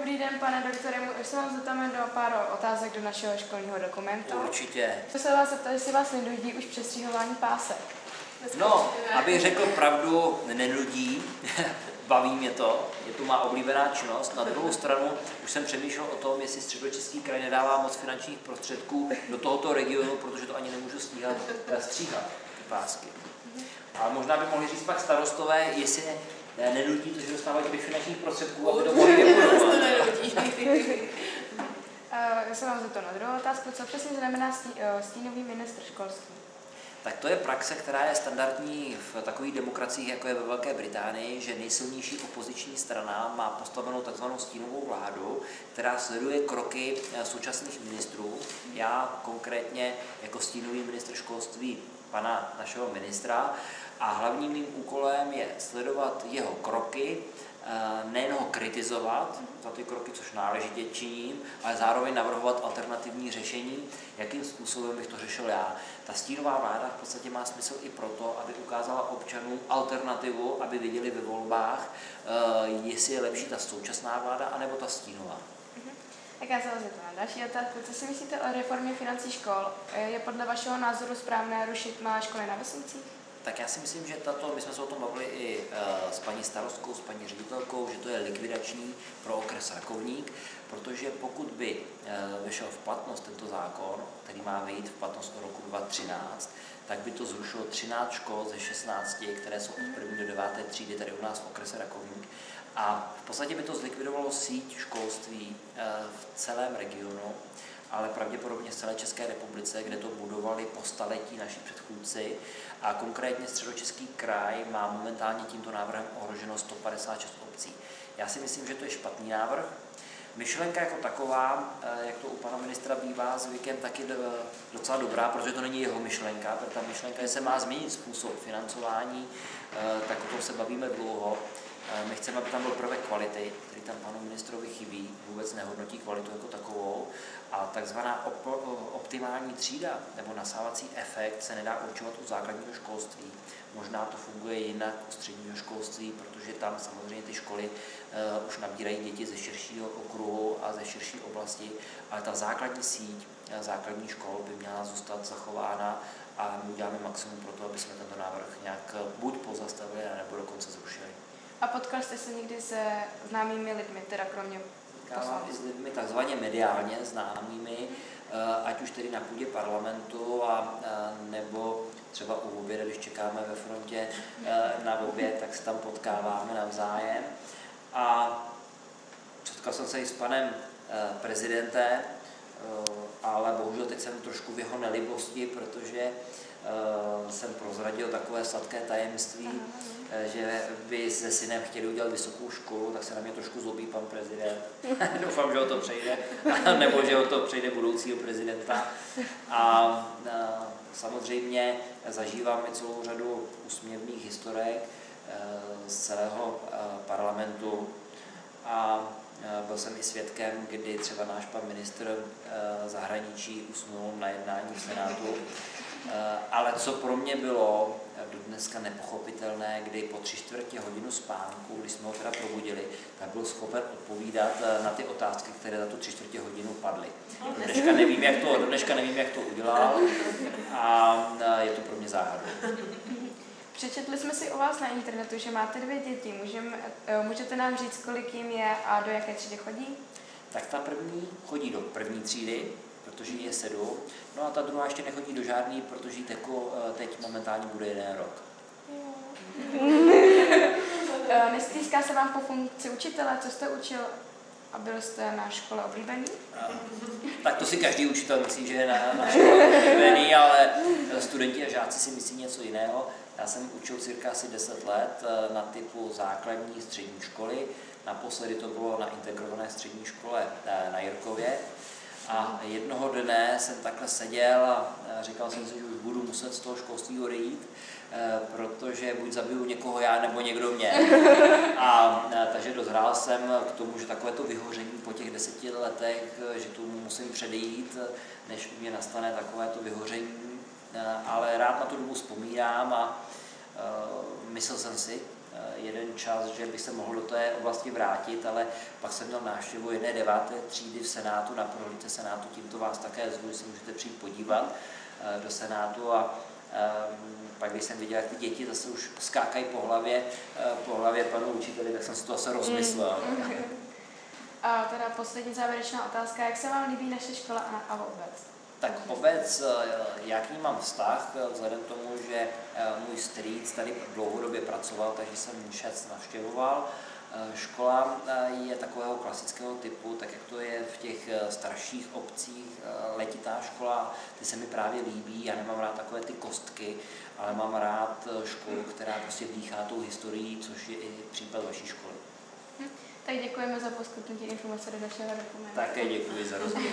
Dobrý den, pane doktore, už se vám zeptáme do pár otázek do našeho školního dokumentu. Určitě. Chci se vás zeptat, jestli vás nenudí už přestřihování pásek. No, abych řekl pravdu, nenudí, baví mě to, je to má oblíbená činnost. Na druhou stranu už jsem přemýšlel o tom, jestli Středočeský kraj nedává moc finančních prostředků do tohoto regionu, protože to ani nemůžu stíhat stříhat ty pásky. A možná by mohli říct pak starostové, jestli nenudí to, že dostávají těch finančních prostředků, aby to mohli nebudovat. Já se vám zeptám na druhou otázku, co přesně znamená stínový ministr školství? Tak to je praxe, která je standardní v takových demokraciích, jako je ve Velké Británii, že nejsilnější opoziční strana má postavenou takzvanou stínovou vládu, která sleduje kroky současných ministrů. Já konkrétně jako stínový ministr školství pana našeho ministra a hlavním mým úkolem je sledovat jeho kroky, nejen ho kritizovat za ty kroky, což náležitě činím, ale zároveň navrhovat alternativní řešení, jakým způsobem bych to řešil já. Ta stínová vláda v podstatě má smysl i proto, aby ukázala občanům alternativu, aby viděli ve volbách, jestli je lepší ta současná vláda, anebo ta stínová. Tak já se vás zeptám další otázku. Co si myslíte o reformě financí škol? Je podle vašeho názoru správné rušit malé školy na vesnicích? Tak já si myslím, že my jsme se o tom bavili i s paní starostkou, s paní ředitelkou, že to je likvidační pro okres Rakovník, protože pokud by vešel v platnost tento zákon, který má vyjít v platnost do roku 2013, tak by to zrušilo 13 škol ze 16, které jsou od 1. do 9. třídy tady u nás v okrese Rakovník. A v podstatě by to zlikvidovalo síť školství v celém regionu, ale pravděpodobně v celé České republice, kde to budovali po staletí naši předchůdci. A konkrétně Středočeský kraj má momentálně tímto návrhem ohroženo 156 obcí. Já si myslím, že to je špatný návrh. Myšlenka jako taková, jak to u pana ministra bývá zvykem, tak je docela dobrá, protože to není jeho myšlenka, protože ta myšlenka, že se má změnit způsob financování, tak o tom se bavíme dlouho. My chceme, aby tam byl prvek kvality, který tam panu ministrovi chybí, vůbec nehodnotí kvalitu jako takovou, a takzvaná optimální třída nebo nasávací efekt se nedá určovat u základního školství. Možná to funguje jinak u středního školství, protože tam samozřejmě ty školy už nabírají děti ze širšího okruhu a ze širší oblasti, ale ta základní síť základních škol by měla zůstat zachována a my uděláme maximum pro to, aby jsme tento návrh nějak buď pozastavili, nebo dokonce zrušili. A potkal jste se někdy se známými lidmi, teda kromě poslanců? I s lidmi takzvaně mediálně známými, ať už tedy na půdě parlamentu, nebo třeba u oběda, když čekáme ve frontě na oběd, tak se tam potkáváme navzájem. A setkal jsem se i s panem prezidentem, ale bohužel teď jsem trošku v jeho nelibosti, protože jsem prozradil takové sladké tajemství, že by se synem chtěli udělat vysokou školu, tak se na mě trošku zlobí pan prezident. Doufám, že ho to přejde, nebo že ho to přejde budoucího prezidenta. A samozřejmě zažívám i celou řadu úsměvných historek z celého parlamentu a byl jsem i svědkem, kdy třeba náš pan ministr zahraničí usnul na jednání v Senátu. Ale co pro mě bylo do dneska nepochopitelné, kdy po 3/4 hodinu spánku, když jsme ho teda probudili, tak byl schopen odpovídat na ty otázky, které za tu 3/4 hodinu padly. Do dneška nevím, jak to udělal, a je to pro mě záhadou. Přečetli jsme si o vás na internetu, že máte 2 děti. Můžete nám říct, kolik jim je a do jaké třídy chodí? Tak ta první chodí do 1. třídy, protože jí je 7, no a ta druhá ještě nechodí do žádný, protože jí teď momentálně bude 1 rok. Nestýská se vám po funkci učitele? Co jste učil a byl jste na škole oblíbený? Tak to si každý učitel myslí, že je na škole oblíbený, ale studenti a žáci si myslí něco jiného. Já jsem učil cirka asi 10 let na typu základní střední školy. Naposledy to bylo na integrované střední škole na Jirkově. A jednoho dne jsem takhle seděl a říkal jsem si, že už budu muset z toho školství odejít, protože buď zabiju někoho já, nebo někdo mě. Takže dozrál jsem k tomu, že takovéto vyhoření po těch 10 letech, že tomu musím předejít, než mě nastane takovéto vyhoření. Ale rád na tu dobu vzpomínám a myslel jsem si, jeden čas, že bych se mohl do té oblasti vrátit, ale pak jsem měl návštěvu jedné 9. třídy v Senátu, na prohlídce Senátu, tímto vás také zvu, se můžete přijít podívat do Senátu a pak když jsem viděl, jak ty děti zase už skákají po hlavě panu učiteli, tak jsem si to zase rozmyslel. A teda poslední závěrečná otázka, jak se vám líbí naše škola a obec? Tak obec, já k ní mám vztah, vzhledem k tomu, že můj strýc tady dlouhodobě pracoval, takže jsem Šec navštěvoval. Škola je takového klasického typu, tak jak to je v těch starších obcích, letitá škola, ty se mi právě líbí, já nemám rád takové ty kostky, ale mám rád školu, která prostě dýchá tou historií, což je i případ vaší školy. Tak děkujeme za poskytnutí informace do našeho dokumentu. Také děkuji za rozhovor.